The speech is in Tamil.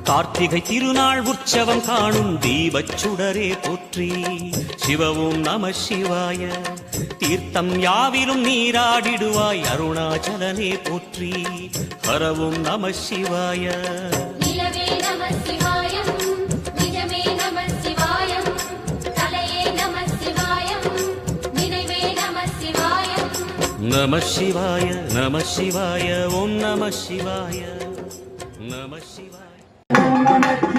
கார்த்திகை திருநாள் உற்சவம் காணும் தீபச் சுடரே போற்றி. சிவவும் நம சிவாய. தீர்த்தம் யாவிலும் நீராடிடுவாய் அருணாச்சலனே போற்றி. ஹரவும் நம சிவாய. நிலவே நம சிவாயம், நிஜமே நம சிவாயம், தலையே நம சிவாயம், நினைவே நம சிவாயம். நம சிவாய நம சிவாய ஓம் நம சிவாய நம சிவாய. Namah